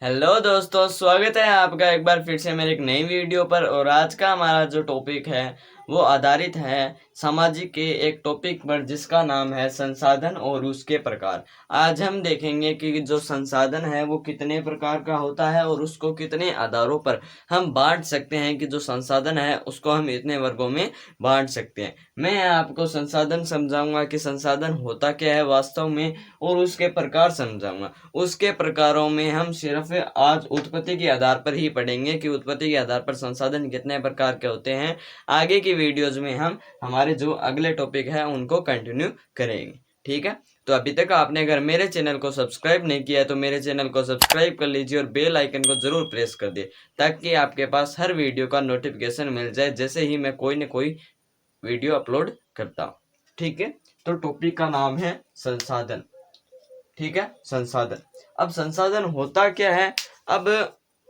Hello दोस्तों, स्वागत है आपका एक बार फिर से मेरे एक नई वीडियो पर। और आज का हमारा जो टॉपिक है वो आधारित है सामाजिक के एक टॉपिक पर जिसका नाम है संसाधन और उसके प्रकार। आज हम देखेंगे कि जो संसाधन है वो कितने प्रकार का होता है और उसको कितने आधारों पर हम बांट सकते हैं कि जो संसाधन है उसको हम इतने वर्गों में बांट सकते हैं। मैं आपको संसाधन समझाऊंगा कि संसाधन होता क्या है वास्तव में और उसके प्रकार समझाऊंगा। उसके प्रकारों में हम सिर्फ आज उत्पत्ति के आधार पर ही पढ़ेंगे कि उत्पत्ति के आधार पर संसाधन कितने प्रकार के होते हैं। आगे की वीडियोज में हम हमारे जो अगले टॉपिक है उनको कंटिन्यू करेंगे। ठीक है, तो अभी तक आपने अगर मेरे चैनल को सब्सक्राइब नहीं किया है तो मेरे चैनल को सब्सक्राइब कर लीजिए और बेल आइकन को जरूर प्रेस कर दिए ताकि आपके पास हर वीडियो का नोटिफिकेशन मिल जाए जैसे ही मैं कोई न कोई वीडियो अपलोड करता हूँ। ठीक है, तो टॉपिक का नाम है संसाधन। ठीक है, संसाधन। अब संसाधन होता क्या है। अब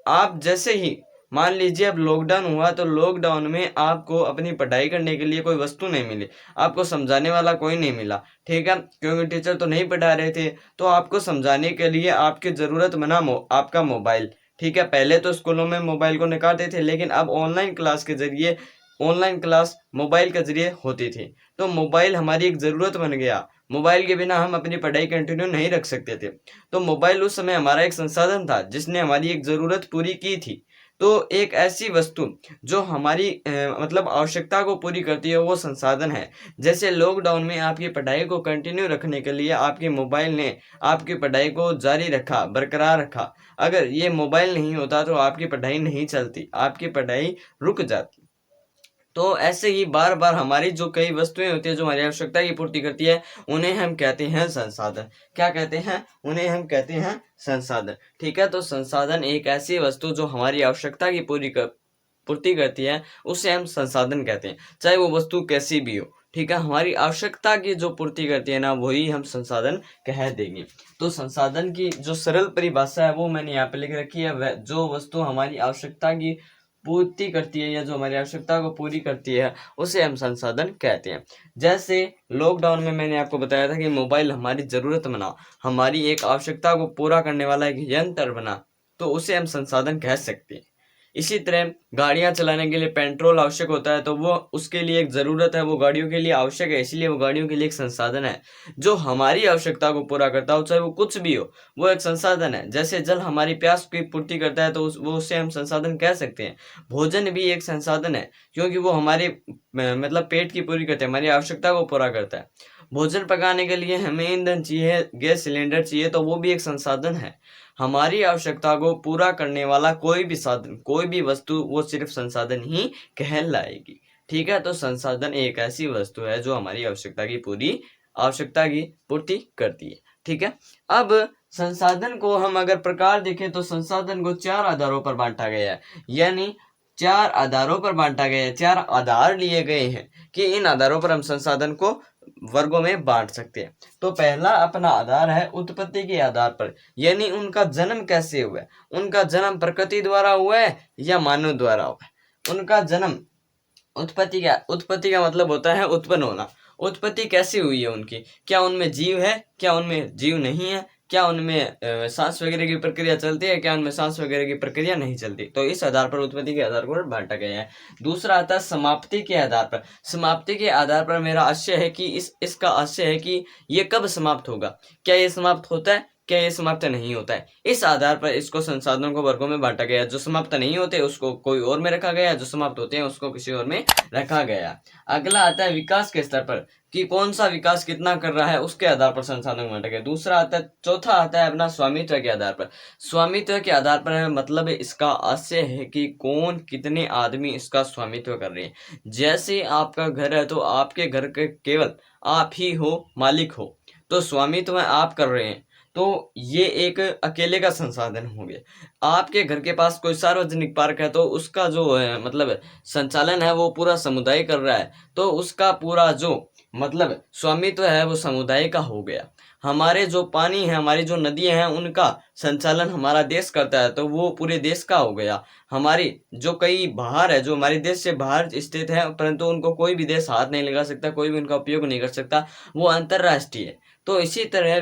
आप जैसे ही मान लीजिए अब लॉकडाउन हुआ तो लॉकडाउन में आपको अपनी पढ़ाई करने के लिए कोई वस्तु नहीं मिली, आपको समझाने वाला कोई नहीं मिला। ठीक है, क्योंकि टीचर तो नहीं पढ़ा रहे थे, तो आपको समझाने के लिए आपकी जरूरत बना आपका मोबाइल। ठीक है, पहले तो स्कूलों में मोबाइल को निकालते थे लेकिन अब ऑनलाइन क्लास के जरिए ऑनलाइन क्लास मोबाइल के जरिए होती थी, तो मोबाइल हमारी एक ज़रूरत बन गया। मोबाइल के बिना हम अपनी पढ़ाई कंटिन्यू नहीं रख सकते थे, तो मोबाइल उस समय हमारा एक संसाधन था जिसने हमारी एक ज़रूरत पूरी की थी। तो एक ऐसी वस्तु जो हमारी मतलब आवश्यकता को पूरी करती है वो संसाधन है। जैसे लॉकडाउन में आपकी पढ़ाई को कंटिन्यू रखने के लिए आपके मोबाइल ने आपकी पढ़ाई को जारी रखा, बरकरार रखा। अगर ये मोबाइल नहीं होता तो आपकी पढ़ाई नहीं चलती, आपकी पढ़ाई रुक जाती। तो ऐसे ही बार बार हमारी जो कई वस्तुएं होती है जो हमारी आवश्यकता की पूर्ति करती है उन्हें हम कहते हैं संसाधन। क्या कहते हैं? उन्हें हम कहते हैं संसाधन। ठीक है, तो संसाधन एक ऐसी वस्तु जो हमारी आवश्यकता की पूर्ति करती है उसे हम संसाधन कहते हैं, चाहे वो वस्तु कैसी भी हो। ठीक है, हमारी आवश्यकता की जो पूर्ति करती है ना वही हम संसाधन कह देंगे। तो संसाधन की जो सरल परिभाषा है वो मैंने यहाँ पे लिख रखी है। वह जो वस्तु हमारी आवश्यकता की पूर्ति करती है या जो हमारी आवश्यकता को पूरी करती है उसे हम संसाधन कहते हैं। जैसे लॉकडाउन में मैंने आपको बताया था कि मोबाइल हमारी ज़रूरत बना, हमारी एक आवश्यकता को पूरा करने वाला एक यंत्र बना, तो उसे हम संसाधन कह सकते हैं। इसी तरह गाड़ियां चलाने के लिए पेट्रोल आवश्यक होता है, तो वो उसके लिए एक ज़रूरत है, वो गाड़ियों के लिए आवश्यक है, इसलिए वो गाड़ियों के लिए एक संसाधन है जो हमारी आवश्यकता को पूरा करता हो, चाहे वो कुछ भी हो, वो एक संसाधन है। जैसे जल हमारी प्यास की पूर्ति करता है तो वो उससे हम संसाधन कह सकते हैं। भोजन भी एक संसाधन है क्योंकि वो हमारे मतलब पेट की पूरी करता है, हमारी आवश्यकता को पूरा करता है। भोजन पकाने के लिए हमें ईंधन चाहिए, गैस सिलेंडर चाहिए, तो वो भी एक संसाधन है। हमारी आवश्यकता को पूरा करने वाला कोई भी साधन, कोई भी वस्तु, वो सिर्फ संसाधन ही कहलाएगी। ठीक है, तो संसाधन एक ऐसी वस्तु है जो हमारी आवश्यकता की पूर्ति करती है। ठीक है, अब संसाधन को हम अगर प्रकार देखें तो संसाधन को 4 आधारों पर बांटा गया है, यानी 4 आधारों पर बांटा गया है। 4 आधार लिए गए हैं कि इन आधारों पर हम संसाधन को वर्गों में बांट सकते हैं। तो पहला अपना आधार है उत्पत्ति के आधार पर, यानी उनका जन्म कैसे हुआ है। उनका जन्म प्रकृति द्वारा हुआ है या मानव द्वारा हुआ है। उनका जन्म उत्पत्ति का मतलब होता है उत्पन्न होना। उत्पत्ति कैसी हुई है उनकी, क्या उनमें जीव है, क्या उनमें जीव नहीं है, क्या उनमें सांस वगैरह की प्रक्रिया चलती है, क्या उनमें सांस वगैरह की प्रक्रिया नहीं चलती। तो इस आधार पर उत्पत्ति के आधार पर बांटा गया है। दूसरा आता है समाप्ति के आधार पर। समाप्ति के आधार पर मेरा आशय है कि इसका आशय है कि ये कब समाप्त होगा, क्या ये समाप्त होता है, क्या ये समाप्त नहीं होता है। इस आधार पर इसको संसाधनों को वर्गों में बांटा गया। जो समाप्त नहीं होते उसको कोई और में रखा गया, जो समाप्त होते हैं उसको किसी और में रखा गया। अगला आता है विकास के स्तर पर कि कौन सा विकास कितना कर रहा है, उसके आधार पर संसाधन बांटा गया। दूसरा आता है, चौथा आता है अपना स्वामित्व के आधार पर। स्वामित्व के आधार पर मतलब इसका आशय है कि कौन कितने आदमी इसका स्वामित्व कर रहे हैं। जैसे आपका घर है तो आपके घर के केवल आप ही हो, मालिक हो, तो स्वामित्व आप कर रहे हैं, तो ये एक अकेले का संसाधन हो गया। आपके घर के पास कोई सार्वजनिक पार्क है तो उसका जो मतलब संचालन है वो पूरा समुदाय कर रहा है, तो उसका पूरा जो मतलब स्वामित्व है वो समुदाय का हो गया। हमारे जो पानी है, हमारी जो नदियां हैं, उनका संचालन हमारा देश करता है तो वो पूरे देश का हो गया। हमारी जो कई बाहर है, जो हमारे देश से बाहर स्थित है परंतु उनको कोई भी देश हाथ नहीं लगा सकता, कोई भी उनका उपयोग नहीं कर सकता, वो अंतर्राष्ट्रीय है। तो इसी तरह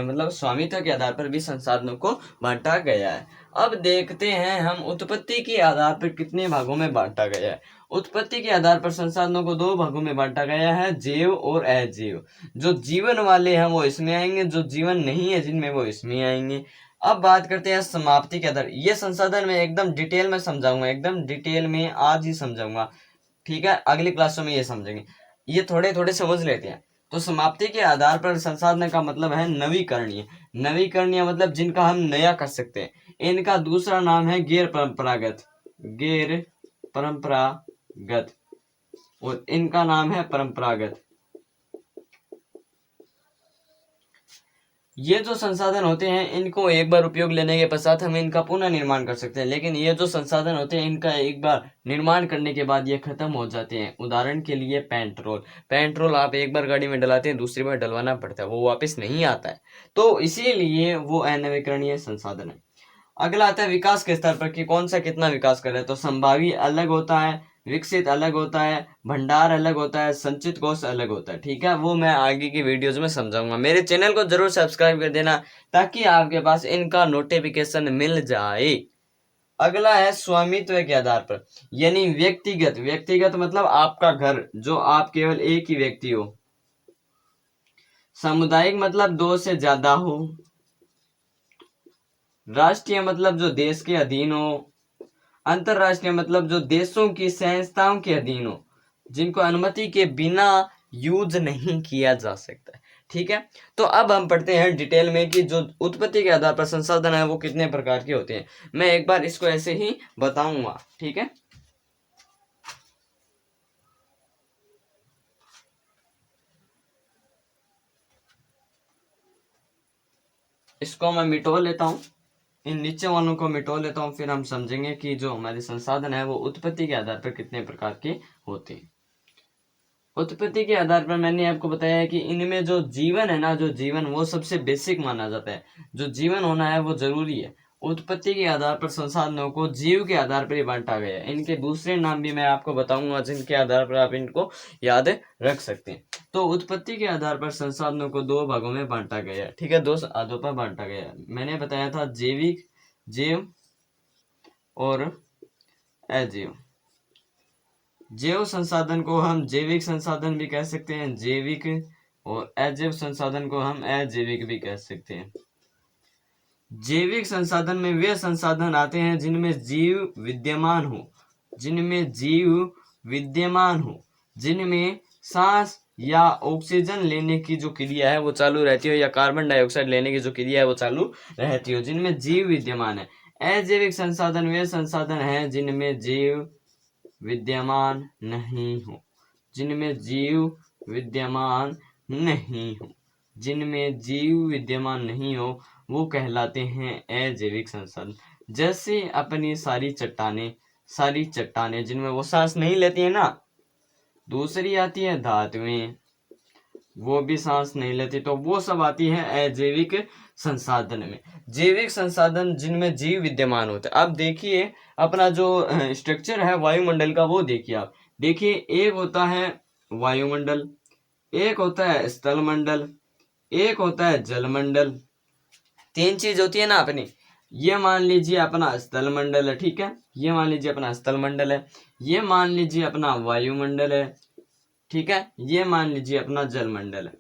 मतलब स्वामित्व के आधार पर भी संसाधनों को बांटा गया है। अब देखते हैं हम उत्पत्ति के आधार पर कितने भागों में बांटा गया है। उत्पत्ति के आधार पर संसाधनों को 2 भागों में बांटा गया है, जैव और अजैव। जो जीवन वाले हैं वो इसमें आएंगे, जो जीवन नहीं है जिनमें वो इसमें आएंगे। अब बात करते हैं समाप्ति के आधार। ये संसाधन में एकदम डिटेल में समझाऊंगा, एकदम डिटेल में आज ही समझाऊंगा, ठीक है, अगली क्लासों में ये समझेंगे। ये थोड़े थोड़े समझ लेते हैं। तो समाप्ति के आधार पर संसाधन का मतलब है नवीकरणीय। नवीकरणीय मतलब जिनका हम नया कर सकते हैं। इनका दूसरा नाम है गैर परंपरागत, गैर परंपरागत, और इनका नाम है परंपरागत। ये जो संसाधन होते हैं इनको एक बार उपयोग लेने के पश्चात हम इनका पुनः निर्माण कर सकते हैं, लेकिन ये जो संसाधन होते हैं इनका एक बार निर्माण करने के बाद ये खत्म हो जाते हैं। उदाहरण के लिए पेट्रोल। पेट्रोल आप एक बार गाड़ी में डलाते हैं, दूसरी बार डलवाना पड़ता है, वो वापस नहीं आता है, तो इसीलिए वो अनवीकरणीय संसाधन है। अगला आता है विकास के स्तर पर कि कौन सा कितना विकास कर रहा है। तो संभावी अलग होता है, विकसित अलग होता है, भंडार अलग होता है, संचित कोष अलग होता है, ठीक है, वो मैं आगे की वीडियोज में समझाऊंगा। मेरे चैनल को जरूर सब्सक्राइब कर देना ताकि आपके पास इनका नोटिफिकेशन मिल जाए। अगला है स्वामित्व के आधार पर, यानी व्यक्तिगत। व्यक्तिगत मतलब आपका घर, जो आप केवल एक ही व्यक्ति हो। सामुदायिक मतलब 2 से ज्यादा हो। राष्ट्रीय मतलब जो देश के अधीन हो। अंतरराष्ट्रीय मतलब जो देशों की संस्थाओं के अधीन हो, जिनको अनुमति के बिना यूज नहीं किया जा सकता, ठीक है। तो अब हम पढ़ते हैं डिटेल में कि जो उत्पत्ति के आधार पर संसाधन है वो कितने प्रकार के होते हैं। मैं एक बार इसको ऐसे ही बताऊंगा, ठीक है। इसको मैं मिटो लेता हूं, इन नीचे वालों को मिटो लेता हूं, फिर हम समझेंगे कि जो हमारे संसाधन है वो उत्पत्ति के आधार पर कितने प्रकार के होते हैं। उत्पत्ति के आधार पर मैंने आपको बताया है कि इनमें जो जीवन है ना, जो जीवन वो सबसे बेसिक माना जाता है। जो जीवन होना है वो जरूरी है। उत्पत्ति के आधार पर संसाधनों को जीव के आधार पर ही बांटा गया है। इनके दूसरे नाम भी मैं आपको बताऊंगा जिनके आधार पर आप इनको याद रख सकते हैं। तो उत्पत्ति के आधार पर संसाधनों को 2 भागों में बांटा गया है, ठीक है, 2 आधारों पर बांटा गया है। मैंने बताया था जैविक, जैव और अजैव। जैव संसाधन को हम जैविक संसाधन भी कह सकते हैं, जैविक, और अजैव संसाधन को हम अजैविक भी कह सकते हैं। जैविक संसाधन में वे संसाधन आते हैं जिनमें जीव विद्यमान हो, जिनमें जीव विद्यमान हो, जिनमें सांस या ऑक्सीजन लेने की जो क्रिया है वो चालू रहती हो, या कार्बन डाइऑक्साइड लेने की जो क्रिया है वो चालू रहती हो, जिनमें जीव विद्यमान है। अजैविक संसाधन वे संसाधन हैं जिनमें जीव विद्यमान नहीं हो, जिनमें जीव विद्यमान नहीं हो, जिनमें जीव विद्यमान नहीं हो वो कहलाते हैं अजैविक संसाधन। जैसे अपनी सारी चट्टानें जिनमें वो सांस नहीं लेती है ना। दूसरी आती है धातुएं, वो भी सांस नहीं लेती, तो वो सब आती है अजैविक संसाधन में। जैविक संसाधन जिनमें जीव विद्यमान होते हैं। अब देखिए अपना जो स्ट्रक्चर है वायुमंडल का वो देखिए आप। देखिए एक होता है वायुमंडल, एक होता है स्थलमंडल, एक होता है जलमंडल। 3 चीज होती है ना अपनी। ये मान लीजिए अपना स्थलमंडल है, ठीक है, ये मान लीजिए अपना स्थलमंडल है, ये मान लीजिए अपना वायुमंडल है, ठीक है, ये मान लीजिए अपना जलमंडल है।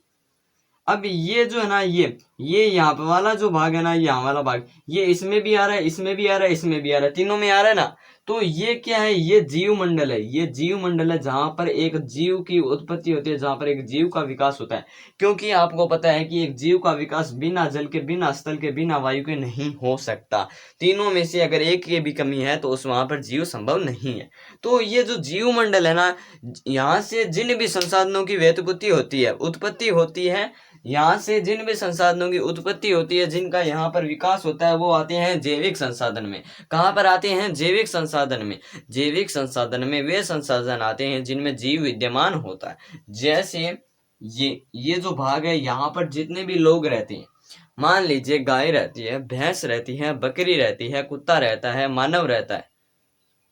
अब ये जो है ना, ये यहाँ पे वाला जो भाग है ना, यहाँ वाला भाग, ये इसमें भी आ रहा है, इसमें भी आ रहा है, इसमें भी आ रहा है, तीनों में आ रहा है ना। तो ये क्या है, ये जीव मंडल है। ये जीव मंडल है जहां पर एक जीव की उत्पत्ति होती है, जहां पर एक जीव का विकास होता है। क्योंकि आपको पता है कि एक जीव का विकास बिना जल के, बिना स्थल के, बिना वायु के नहीं हो सकता। तीनों में से अगर एक की भी कमी है तो उस वहां पर जीव संभव नहीं है। तो ये जो जीव मंडल है ना, यहाँ से जिन भी संसाधनों की व्युत्पत्ति होती है, उत्पत्ति होती है, यहाँ से जिन भी संसाधनों की उत्पत्ति होती है, जिनका यहाँ पर विकास होता है, वो आते हैं जैविक संसाधन में। कहाँ पर आते हैं, जैविक संसाधन में। जैविक संसाधन में वे संसाधन आते हैं जिनमें जीव विद्यमान होता है। जैसे ये जो भाग है, यहाँ पर जितने भी लोग रहते हैं, मान लीजिए गाय रहती है, भैंस रहती है, बकरी रहती है, कुत्ता रहता है, मानव रहता है,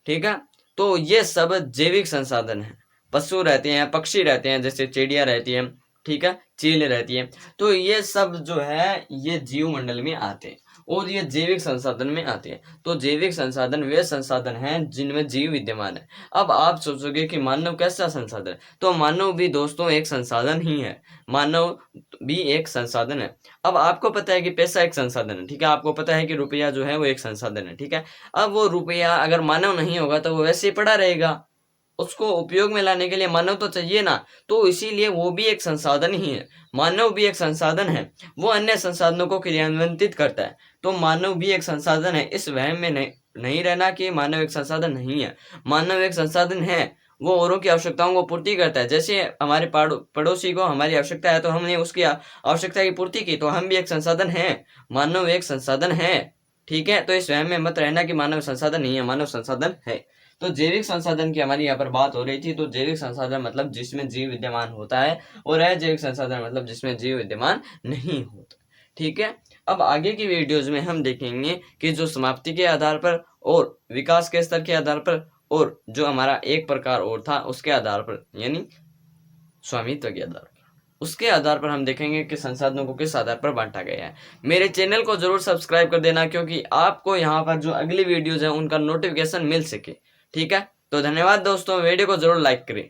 ठीक है, तो ये सब जैविक संसाधन है। पशु रहते हैं, पक्षी रहते हैं, जैसे चिड़िया रहती है, ठीक है, चील रहती है। तो ये सब जो है ये जीव मंडल में आते हैं और ये जैविक संसाधन में आते हैं। तो जैविक संसाधन वे संसाधन हैं जिनमें जीव विद्यमान है। अब आप सोचोगे कि मानव कैसा संसाधन है, तो मानव भी दोस्तों एक संसाधन ही है। मानव भी एक संसाधन है। अब आपको पता है कि पैसा एक संसाधन है, ठीक है, आपको पता है कि रुपया जो है वो एक संसाधन है, ठीक है। अब वो रुपया अगर मानव नहीं होगा तो वो वैसे ही पड़ा रहेगा, उसको उपयोग में लाने के लिए मानव तो चाहिए ना, तो इसीलिए वो भी एक संसाधन ही है। मानव भी एक संसाधन है, वो अन्य संसाधनों को क्रियान्वित करता है। तो मानव भी एक संसाधन है, इस वहम में नहीं रहना कि मानव एक संसाधन नहीं है। मानव एक संसाधन है, वो औरों की आवश्यकताओं को पूर्ति करता है। जैसे हमारे पड़ोसी को हमारी आवश्यकता है तो हमने उसकी आवश्यकता की पूर्ति की, तो हम भी एक संसाधन है। मानव एक संसाधन है, ठीक है। तो इस वहम में मत रहना कि मानव संसाधन नहीं है, मानव संसाधन है। तो जैविक संसाधन की हमारी यहाँ पर बात हो रही थी। तो जैविक संसाधन मतलब जिसमें जीव विद्यमान होता है, और अजैविक संसाधन मतलब जिसमें जीव विद्यमान नहीं होता, ठीक है। अब आगे की वीडियोज में हम देखेंगे कि जो समाप्ति के आधार पर और विकास के स्तर के आधार पर और जो हमारा एक प्रकार और था उसके आधार पर, यानी स्वामित्व के आधार पर, उसके आधार पर हम देखेंगे कि संसाधनों को किस आधार पर बांटा गया है। मेरे चैनल को जरूर सब्सक्राइब कर देना, क्योंकि आपको यहाँ पर जो अगली वीडियोज है उनका नोटिफिकेशन मिल सके, ठीक है। तो धन्यवाद दोस्तों, वीडियो को जरूर लाइक करें।